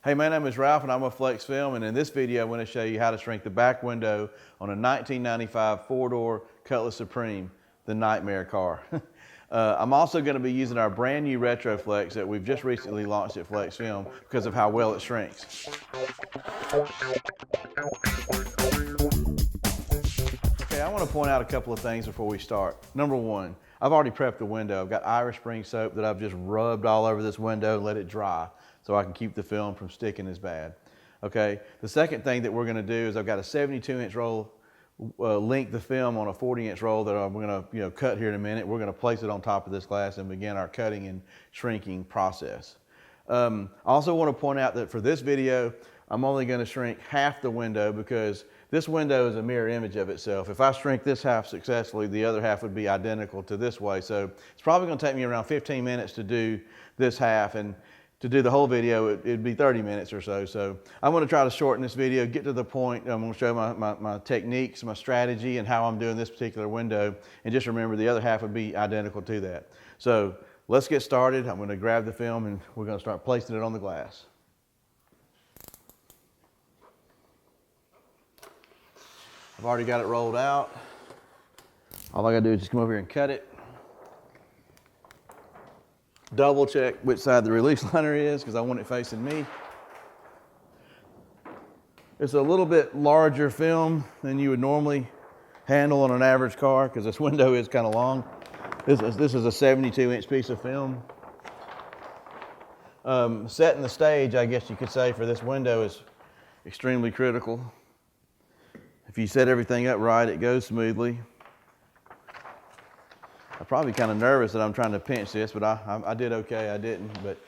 Hey, my name is Ralph and I'm with Flexfilm, and in this video I'm going to show you how to shrink the back window on a 1995 four-door Cutlass Supreme, the nightmare car. I'm also going to be using our brand new Retroflex that we've just recently launched at Flexfilm because of how well it shrinks. Okay, I want to point out a couple of things before we start. Number one, I've already prepped the window. I've got Irish Spring soap that I've just rubbed all over this window and let it dry so I can keep the film from sticking as bad. Okay, the second thing that we're going to do is I've got a 72-inch roll length of film on a 40-inch roll that I'm going to cut here in a minute. We're going to place it on top of this glass and begin our cutting and shrinking process. I also want to point out that for this video, I'm only going to shrink half the window because this window is a mirror image of itself. If I shrink this half successfully, the other half would be identical to this way. So it's probably going to take me around 15 minutes to do this half, and to do the whole video, it'd be 30 minutes or so. So I'm going to try to shorten this video, get to the point. I'm going to show my techniques, my strategy, and how I'm doing this particular window. And just remember, the other half would be identical to that. So let's get started. I'm going to grab the film and we're going to start placing it on the glass. I've already got it rolled out. All I got to do is just come over here and cut it. Double check which side the release liner is because I want it facing me. It's a little bit larger film than you would normally handle on an average car because this window is kind of long. This is a 72-inch piece of film. Setting the stage, I guess you could say, for this window is extremely critical. If you set everything up right, it goes smoothly. I'm probably kind of nervous that I'm trying to pinch this, but I did okay. I didn't, but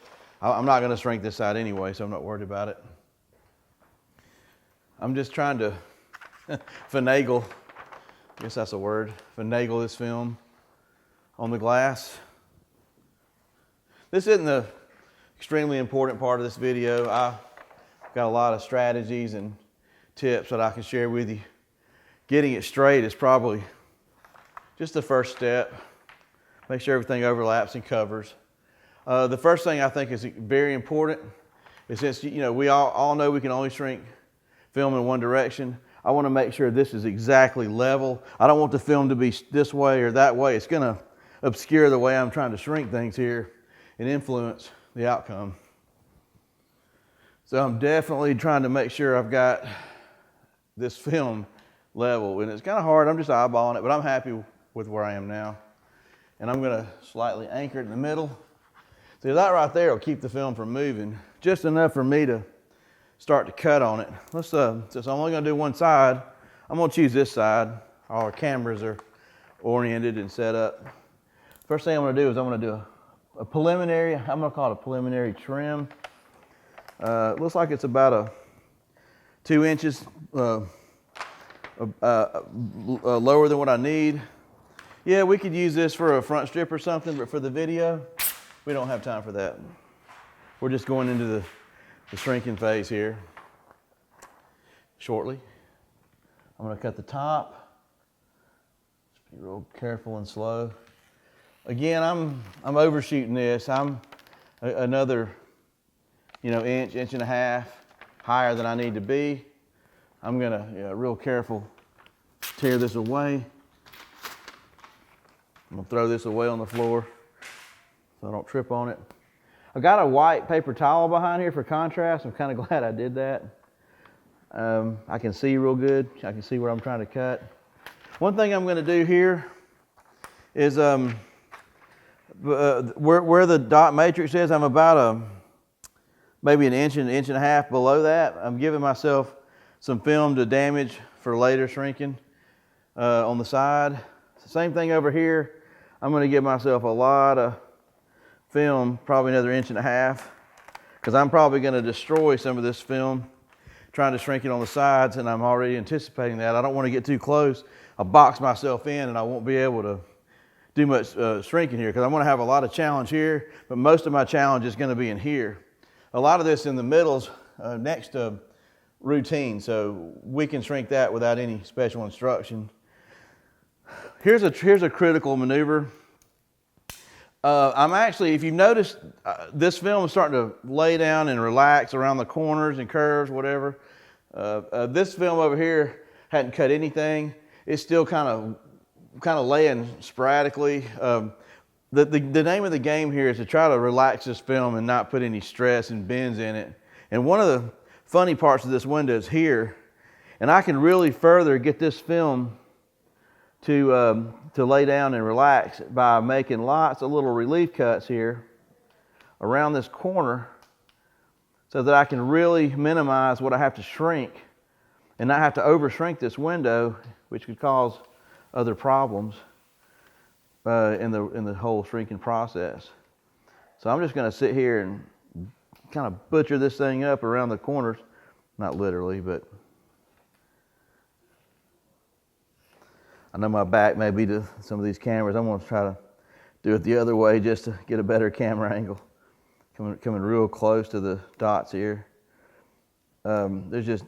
I'm not going to shrink this side anyway, so I'm not worried about it. I'm just trying to finagle, I guess that's a word, finagle this film on the glass. This isn't the extremely important part of this video. I've got a lot of strategies and tips that I can share with you. Getting it straight is probably just the first step. Make sure everything overlaps and covers. The first thing I think is very important is, since we all know we can only shrink film in one direction, I want to make sure this is exactly level. I don't want the film to be this way or that way. It's going to obscure the way I'm trying to shrink things here and influence the outcome. So I'm definitely trying to make sure I've got this film level, and it's kind of hard. I'm just eyeballing it, but I'm happy with where I am now. And I'm going to slightly anchor it in the middle. See, that right there will keep the film from moving, just enough for me to start to cut on it. Since I'm only going to do one side, I'm going to choose this side. All our cameras are oriented and set up. First thing I'm going to do is I'm going to do a preliminary, I'm going to call it a preliminary trim. It looks like it's about 2 inches lower than what I need. Yeah, we could use this for a front strip or something, but for the video, we don't have time for that. We're just going into the shrinking phase here shortly. I'm going to cut the top. Just be real careful and slow. Again, I'm overshooting this. I'm another inch and a half higher than I need to be. I'm going to real careful tear this away. I'm gonna throw this away on the floor so I don't trip on it. I got a white paper towel behind here for contrast. I'm kind of glad I did that. I can see real good. I can see where I'm trying to cut. One thing I'm gonna do here is where the dot matrix is, I'm about maybe an inch and a half below that. I'm giving myself some film to damage for later shrinking on the side. Same thing over here. I'm going to give myself a lot of film, probably another inch and a half, because I'm probably going to destroy some of this film trying to shrink it on the sides, and I'm already anticipating that. I don't want to get too close. I'll box myself in and I won't be able to do much shrinking here because I want to have a lot of challenge here, but most of my challenge is going to be in here. A lot of this in the middle's next to routine, so we can shrink that without any special instruction. Here's a critical maneuver. I'm actually, if you've noticed, this film is starting to lay down and relax around the corners and curves, whatever. This film over here hadn't cut anything. It's still kind of laying sporadically. The name of the game here is to try to relax this film and not put any stress and bends in it. And one of the funny parts of this window is here, and I can really further get this film to lay down and relax by making lots of little relief cuts here around this corner so that I can really minimize what I have to shrink and not have to over shrink this window, which could cause other problems in the whole shrinking process. So I'm just going to sit here and kind of butcher this thing up around the corners, not literally, but I know my back may be to some of these cameras. I'm going to try to do it the other way just to get a better camera angle. Coming real close to the dots here. There's just,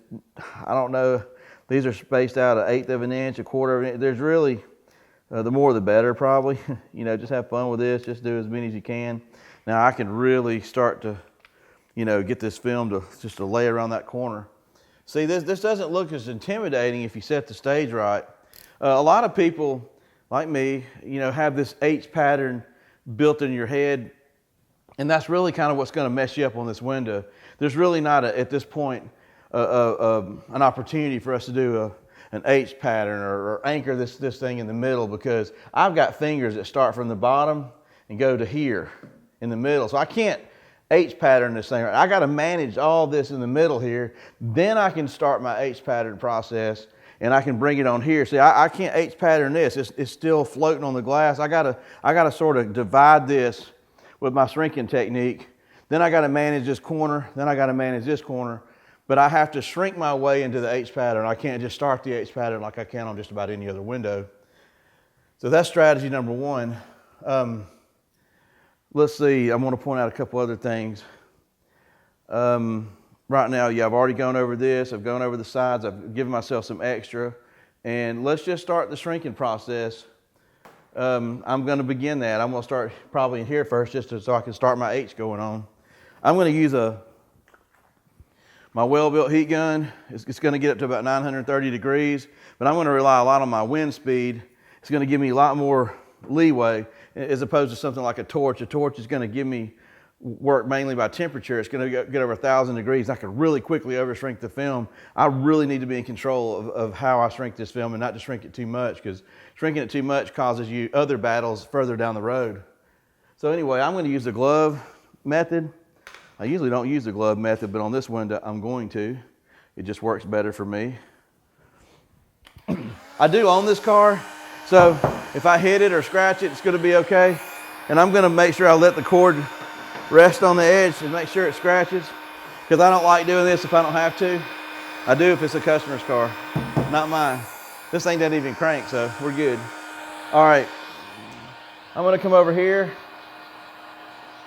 I don't know, these are spaced out 1/8 of an inch, 1/4 of an inch. There's really, the more the better probably. You know, just have fun with this, just do as many as you can. Now I can really start to, you know, get this film to lay around that corner. See, this doesn't look as intimidating if you set the stage right. A lot of people, like me, you know, have this H pattern built in your head, and that's really kind of what's going to mess you up on this window. There's really not, at this point, an opportunity for us to do an H pattern or anchor this thing in the middle, because I've got fingers that start from the bottom and go to here in the middle. So I can't H pattern this thing. I got to manage all this in the middle here. Then I can start my H pattern process, and I can bring it on here. See, I can't H pattern this. It's still floating on the glass. I gotta sort of divide this with my shrinking technique. Then I gotta manage this corner. Then I gotta manage this corner. But I have to shrink my way into the H pattern. I can't just start the H pattern like I can on just about any other window. So that's strategy number one. Let's see, I want to point out a couple other things. Right now, yeah, I've already gone over this. I've gone over the sides. I've given myself some extra. And let's just start the shrinking process. I'm going to begin that. I'm going to start probably in here first just so I can start my H going on. I'm going to use my well-built heat gun. It's going to get up to about 930 degrees, but I'm going to rely a lot on my wind speed. It's going to give me a lot more leeway as opposed to something like a torch. A torch is going to give me work mainly by temperature. It's going to get over 1,000 degrees. I can really quickly over shrink the film. I really need to be in control of how I shrink this film and not to shrink it too much, because shrinking it too much causes you other battles further down the road. So anyway, I'm going to use the glove method. I usually don't use the glove method, but on this window I'm going to. It just works better for me. I do own this car, so if I hit it or scratch it, it's going to be okay. And I'm going to make sure I let the cord rest on the edge and make sure it scratches, because I don't like doing this if I don't have to. I do if it's a customer's car, not mine. This thing doesn't even crank, so we're good. All right, I'm going to come over here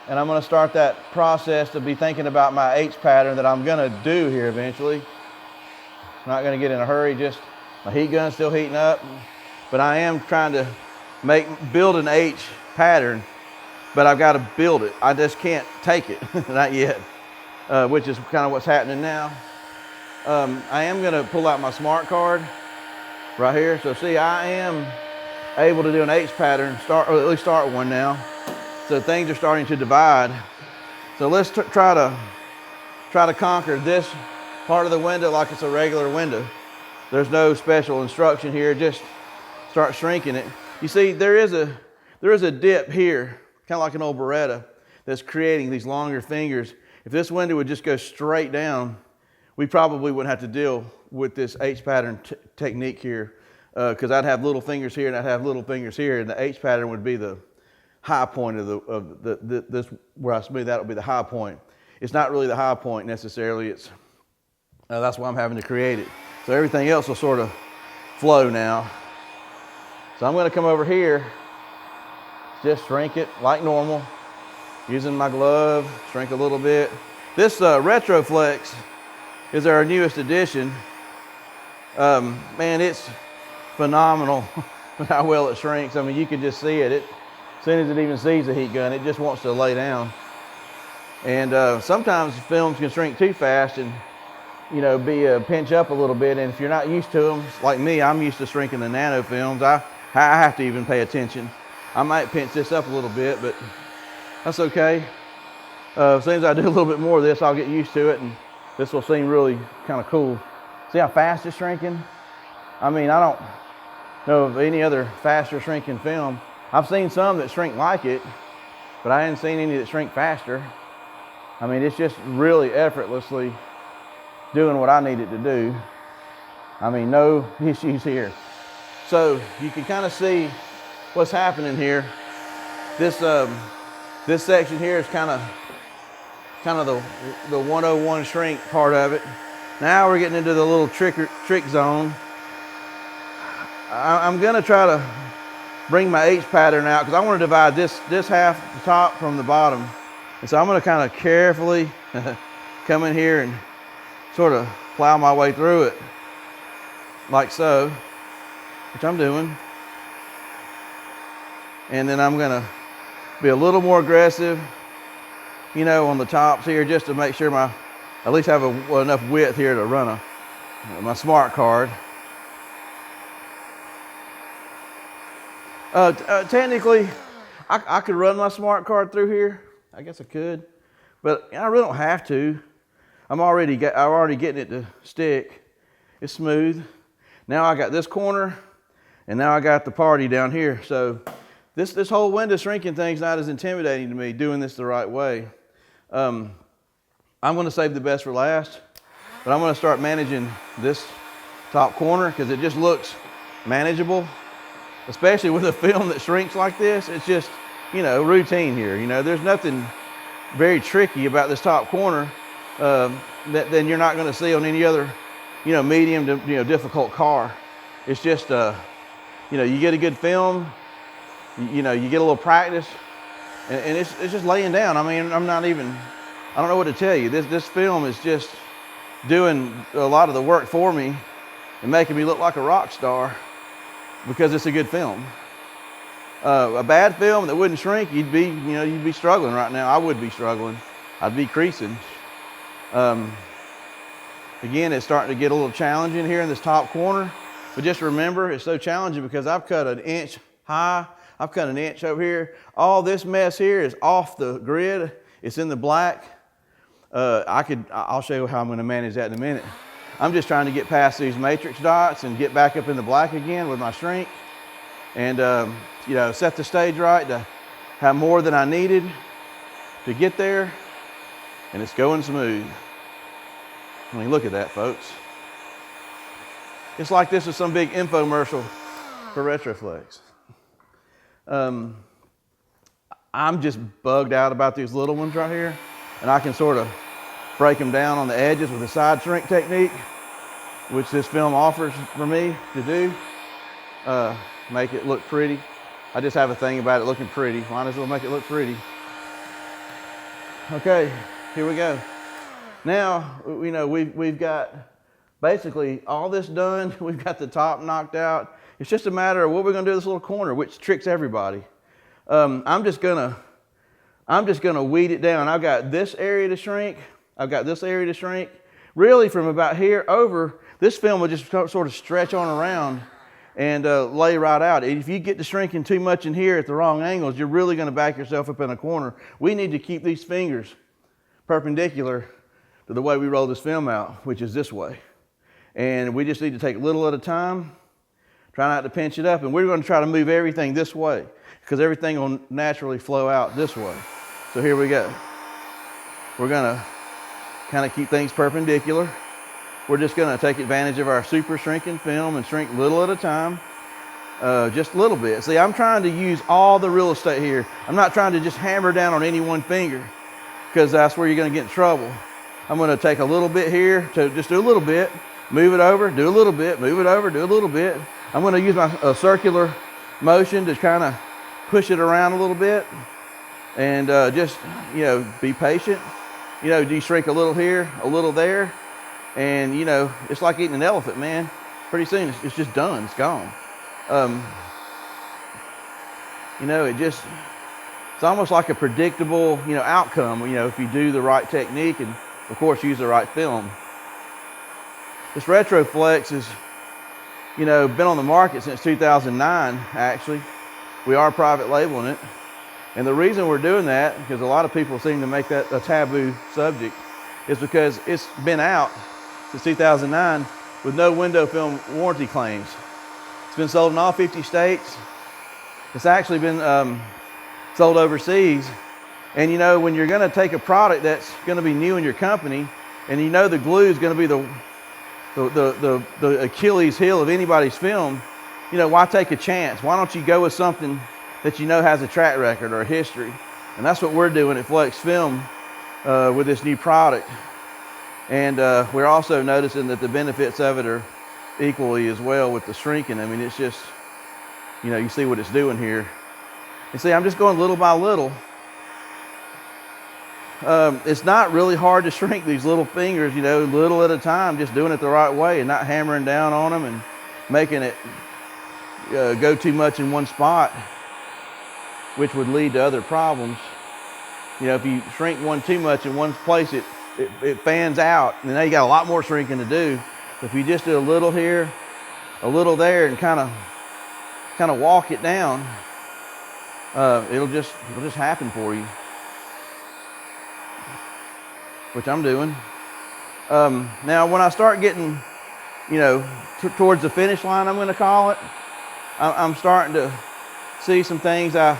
and I'm going to start that process to be thinking about my H pattern that I'm going to do here eventually. I'm not going to get in a hurry, just my heat gun's still heating up, but I am trying to build an H pattern. But I've got to build it. I just can't take it, not yet, which is kind of what's happening now. I am going to pull out my smart card right here. So see, I am able to do an H pattern, or at least start one now. So things are starting to divide. So let's try to conquer this part of the window like it's a regular window. There's no special instruction here. Just start shrinking it. You see, there is a dip here, kind of like an old Beretta, that's creating these longer fingers. If this window would just go straight down, we probably wouldn't have to deal with this H pattern technique here, because I'd have little fingers here and I'd have little fingers here, and the H pattern would be the high point of this, where I smooth that would be the high point. It's not really the high point necessarily. That's why I'm having to create it. So everything else will sort of flow now. So I'm going to come over here, just shrink it like normal, using my glove, shrink a little bit. This Retroflex is our newest addition. Man, it's phenomenal how well it shrinks. I mean, you can just see it. As soon as it even sees the heat gun, it just wants to lay down. And sometimes films can shrink too fast and, you know, pinch up a little bit. And if you're not used to them, like me, I'm used to shrinking the nano films. I have to even pay attention. I might pinch this up a little bit, but that's okay. As soon as I do a little bit more of this, I'll get used to it, and this will seem really kind of cool. See how fast it's shrinking? I mean, I don't know of any other faster shrinking film. I've seen some that shrink like it, but I haven't seen any that shrink faster. I mean, it's just really effortlessly doing what I need it to do. I mean, no issues here. So you can kind of see what's happening here. This section here is kind of the 101 shrink part of it. Now we're getting into the little trick zone. I'm gonna try to bring my H pattern out because I want to divide this half, the top from the bottom. And so I'm gonna kind of carefully come in here and sort of plow my way through it like so, which I'm doing. And then I'm gonna be a little more aggressive, you know, on the tops here, just to make sure at least have enough width here to run my smart card. Technically, I could run my smart card through here. I guess I could, but I really don't have to. I'm already getting it to stick. It's smooth. Now I got this corner, and now I got the party down here. So this whole window shrinking thing's not as intimidating to me doing this the right way. I'm going to save the best for last, but I'm going to start managing this top corner because it just looks manageable, especially with a film that shrinks like this. It's just, you know, routine here. You know, there's nothing very tricky about this top corner that you're not going to see on any other, you know, medium to, you know, difficult car. It's just, you know, you get a good film, you know, you get a little practice, and it's just laying down. I mean, I don't know what to tell you. This film is just doing a lot of the work for me and making me look like a rock star because it's a good film. A bad film that wouldn't shrink, you'd be struggling right now. I would be struggling. I'd be creasing. Again, it's starting to get a little challenging here in this top corner, but just remember, it's so challenging because I've cut an inch high. I've cut an inch over here. All this mess here is off the grid. It's in the black. I'll show you how I'm going to manage that in a minute. I'm just trying to get past these matrix dots and get back up in the black again with my shrink, and you know, set the stage right to have more than I needed to get there, and it's going smooth. I mean, look at that, folks. It's like this is some big infomercial for Retroflex. I'm just bugged out about these little ones right here, and I can sort of break them down on the edges with a side shrink technique, which this film offers for me to do. Make it look pretty. I just have a thing about it looking pretty. Might as well make it look pretty. Okay, here we go. Now, you know, we've got basically all this done. We've got the top knocked out. It's just a matter of what we're gonna do with this little corner, which tricks everybody. I'm just gonna weed it down. I've got this area to shrink. I've got this area to shrink. Really, from about here over, this film will just sort of stretch on around and lay right out. If you get to shrinking too much in here at the wrong angles, you're really going to back yourself up in a corner. We need to keep these fingers perpendicular to the way we roll this film out, which is this way. And we just need to take little at a time, try not to pinch it up, and we're going to try to move everything this way because everything will naturally flow out this way. So here we go. We're going to kind of keep things perpendicular. We're just going to take advantage of our super shrinking film and shrink little at a time, just a little bit. See, I'm trying to use all the real estate here. I'm not trying to just hammer down on any one finger because that's where you're going to get in trouble. I'm going to take a little bit here to just do a little bit, move it over, do a little bit, move it over, do a little bit. I'm going to use my circular motion to kind of push it around a little bit and just, you know, be patient. You know, do you shrink a little here, a little there, and, you know, it's like eating an elephant, man. Pretty soon it's just done, it's gone. You know, it just, it's almost like a predictable, outcome, if you do the right technique and, of course, use the right film. This Retroflex has, been on the market since 2009, actually. We are private labeling it. And the reason we're doing that, because a lot of people seem to make that a taboo subject, is because it's been out since 2009 with no window film warranty claims. It's been sold in all 50 states. It's actually been sold overseas. And when you're going to take a product that's going to be new in your company, and the glue is going to be the Achilles heel of anybody's film, why take a chance? Why don't you go with something that has a track record or a history? And that's what we're doing at Flexfilm with this new product. And we're also noticing that the benefits of it are equally as well with the shrinking. I mean, it's just, you see what it's doing here. You see, I'm just going little by little. It's not really hard to shrink these little fingers, little at a time, just doing it the right way and not hammering down on them and making it go too much in one spot, which would lead to other problems. If you shrink one too much in one place, it fans out, and now you got a lot more shrinking to do. If you just do a little here, a little there, and kind of walk it down, it'll just happen for you, which I'm doing. Now, when I start getting, towards the finish line, I'm going to call it, I'm starting to see some things I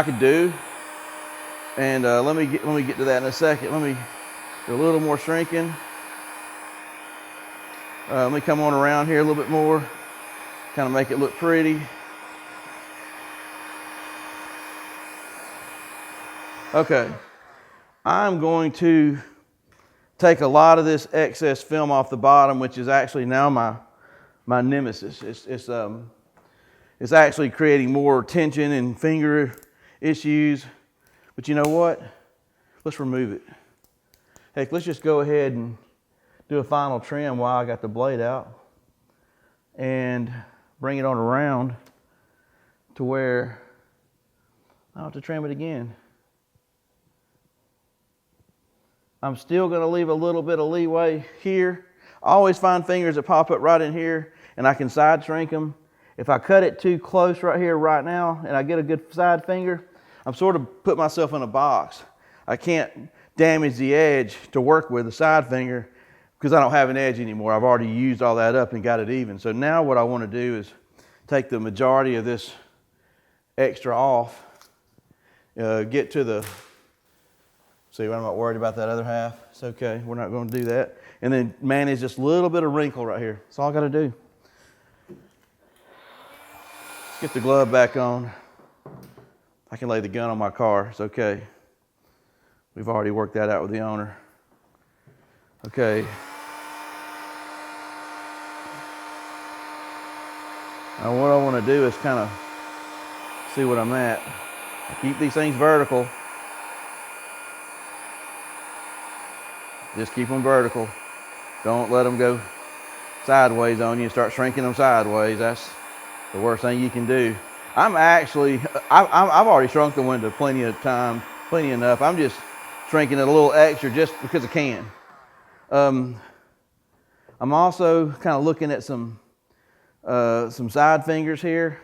could do. And let me get to that in a second. Let me do a little more shrinking. Let me come on around here a little bit more, kind of make it look pretty. Okay, I'm going to take a lot of this excess film off the bottom, which is actually now my nemesis. It's actually creating more tension and finger issues. But you know what? Let's remove it. Heck, let's just go ahead and do a final trim while I got the blade out and bring it on around to where I don't have to trim it again. I'm still going to leave a little bit of leeway here. I always find fingers that pop up right in here, and I can side shrink them. If I cut it too close right here right now and I get a good side finger, I'm sort of put myself in a box. I can't damage the edge to work with the side finger because I don't have an edge anymore. I've already used all that up and got it even. So now what I want to do is take the majority of this extra off, get to the, see, I'm not worried about that other half. It's okay, we're not going to do that. And then manage this little bit of wrinkle right here. That's all I got to do. Let's get the glove back on. I can lay the gun on my car, it's okay. We've already worked that out with the owner. Okay. Now what I want to do is kind of see what I'm at. I keep these things vertical. Just keep them vertical. Don't let them go sideways on you and start shrinking them sideways. That's the worst thing you can do. I've already shrunk the window plenty of time, plenty enough. I'm just shrinking it a little extra just because I can. I'm also kind of looking at some side fingers here.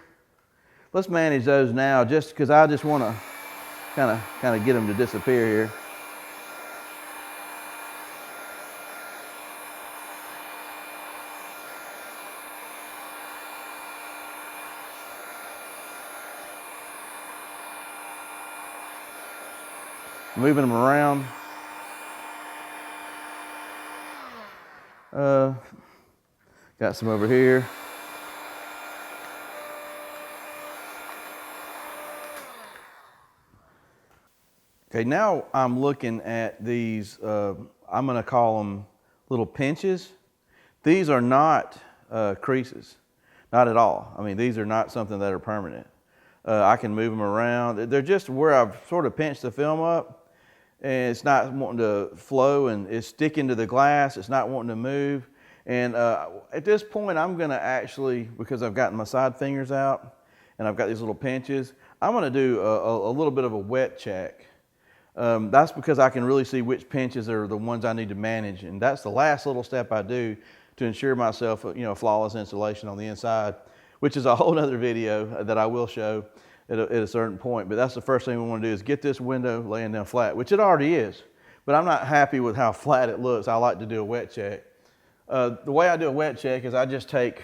Let's manage those now, just because I just want to kind of get them to disappear here. Moving them around. Got some over here. Okay, now I'm looking at these, I'm going to call them little pinches. These are not creases, not at all. I mean, these are not something that are permanent. I can move them around. They're just where I've sort of pinched the film up. And it's not wanting to flow, and it's sticking to the glass. It's not wanting to move. And at this point, I'm going to actually, because I've gotten my side fingers out and I've got these little pinches, I'm gonna do a little bit of a wet check. That's because I can really see which pinches are the ones I need to manage, and that's the last little step I do to ensure myself, flawless installation on the inside, which is a whole other video that I will show at a certain point. But that's the first thing we want to do is get this window laying down flat, which it already is. But I'm not happy with how flat it looks. I like to do a wet check. The way I do a wet check is I just take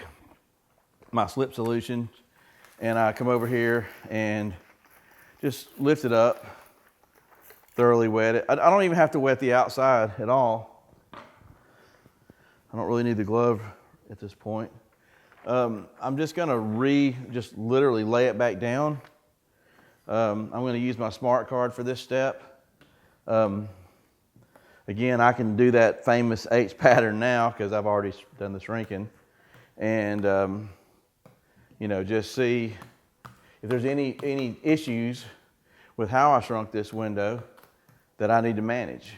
my slip solution and I come over here and just lift it up, thoroughly wet it. I don't even have to wet the outside at all. I don't really need the glove at this point. I'm just gonna just literally lay it back down. I'm gonna use my smart card for this step. Again, I can do that famous H pattern now because I've already done the shrinking. And just see if there's any issues with how I shrunk this window that I need to manage.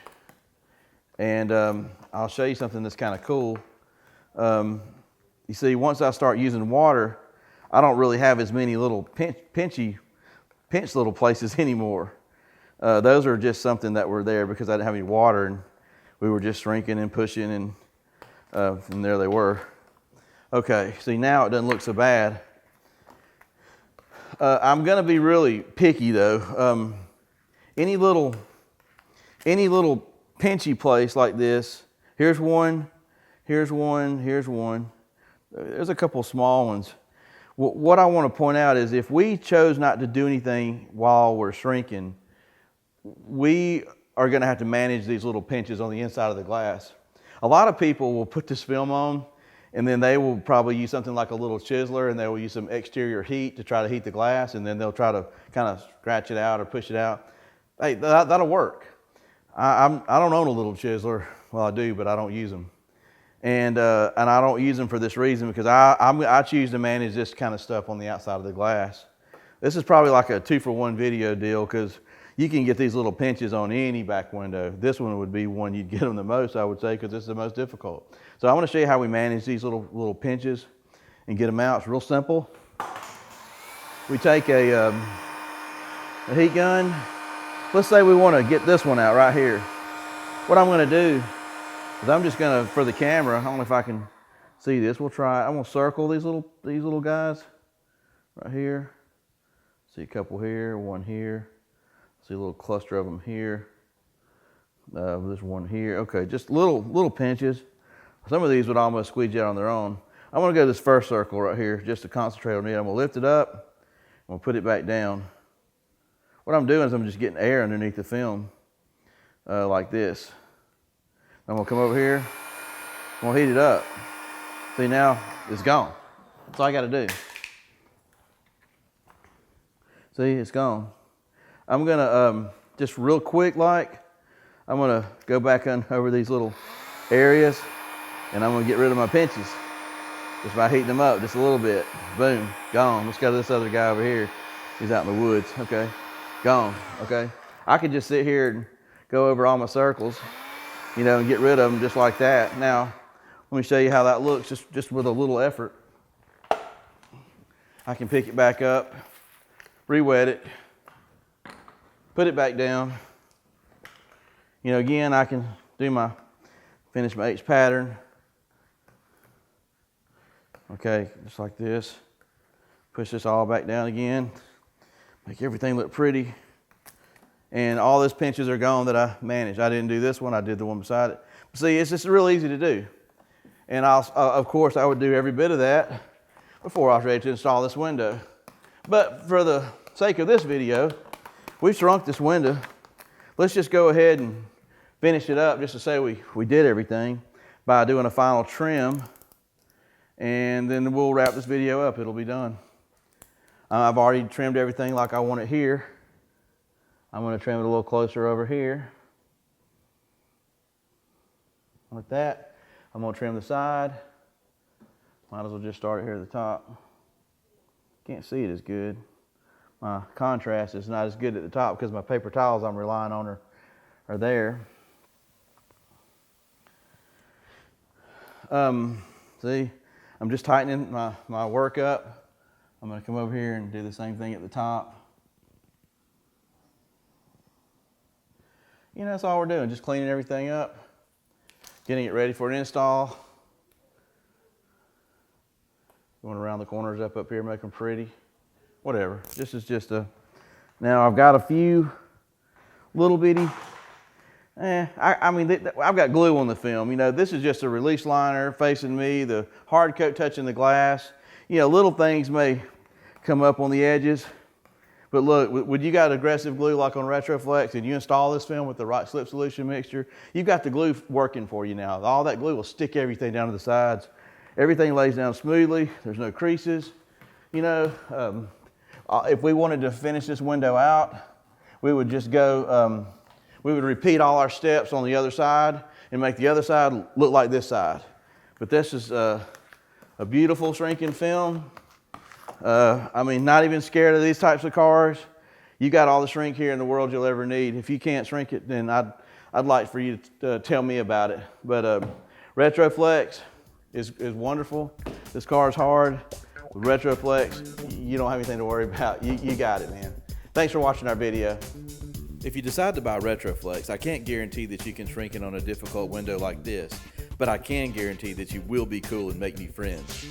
And I'll show you something that's kind of cool. You see, once I start using water, I don't really have as many little pinch little places anymore. Those are just something that were there because I didn't have any water, and we were just shrinking and pushing, and there they were. Okay, see, now it doesn't look so bad. I'm gonna be really picky though. Any little pinchy place like this, here's one, here's one, here's one. There's a couple small ones. What I want to point out is if we chose not to do anything while we're shrinking, we are going to have to manage these little pinches on the inside of the glass. A lot of people will put this film on and then they will probably use something like a little chiseler and they will use some exterior heat to try to heat the glass, and then they'll try to kind of scratch it out or push it out. Hey, that'll work. I don't own a little chiseler. Well, I do, but I don't use them. And I don't use them for this reason, because I choose to manage this kind of stuff on the outside of the glass. This is probably like a 2-for-1 video deal, because you can get these little pinches on any back window. This one would be one you'd get them the most, I would say, because this is the most difficult. So I want to show you how we manage these little pinches and get them out. It's real simple. We take a heat gun. Let's say we want to get this one out right here. What I'm going to do is I'm just going to, for the camera, I don't know if I can see this. We'll try. I'm going to circle these little guys right here. See a couple here, one here. See a little cluster of them here. There's one here. Okay, just little pinches. Some of these would almost squeeze out on their own. I'm going to go to this first circle right here just to concentrate on it. I'm going to lift it up. I'm going to put it back down. What I'm doing is I'm just getting air underneath the film like this. I'm going to come over here. I'm going to heat it up. See, now it's gone. That's all I got to do. See, it's gone. I'm going to, just real quick like, I'm going to go back over these little areas, and I'm going to get rid of my pinches just by heating them up just a little bit. Boom, gone. Let's go to this other guy over here. He's out in the woods. Okay, gone. Okay, I could just sit here and go over all my circles, and get rid of them just like that. Now, let me show you how that looks just with a little effort. I can pick it back up, re-wet it, put it back down. Again, I can finish my H pattern. Okay, just like this. Push this all back down again. Make everything look pretty. And all those pinches are gone that I managed. I didn't do this one, I did the one beside it. But see, it's just real easy to do. And of course, I would do every bit of that before I was ready to install this window. But for the sake of this video, we've shrunk this window. Let's just go ahead and finish it up just to say we did everything by doing a final trim, and then we'll wrap this video up. It'll be done. I've already trimmed everything like I want it here. I'm going to trim it a little closer over here. Like that. I'm going to trim the side. Might as well just start it here at the top. Can't see it as good. My contrast is not as good at the top because my paper towels I'm relying on are there. See, I'm just tightening my work up. I'm going to come over here and do the same thing at the top. You know, that's all we're doing, just cleaning everything up, getting it ready for an install. Going around the corners up here, make them pretty. Whatever, this is just a, now I've got a few little bitty, I mean, I've got glue on the film. You know, this is just a release liner facing me, the hard coat touching the glass. You know, little things may come up on the edges. But look, when you got aggressive glue like on Retroflex and you install this film with the right slip solution mixture, you've got the glue working for you now. All that glue will stick everything down to the sides. Everything lays down smoothly. There's no creases. You know, if we wanted to finish this window out, we would just go, we would repeat all our steps on the other side and make the other side look like this side. But this is a beautiful shrinking film. I mean, not even scared of these types of cars. You got all the shrink here in the world you'll ever need. If you can't shrink it, then I'd like for you to tell me about it. But Retroflex is wonderful. This car is hard. With Retroflex, you don't have anything to worry about. You got it, man. Thanks for watching our video. If you decide to buy Retroflex, I can't guarantee that you can shrink it on a difficult window like this, but I can guarantee that you will be cool and make new friends.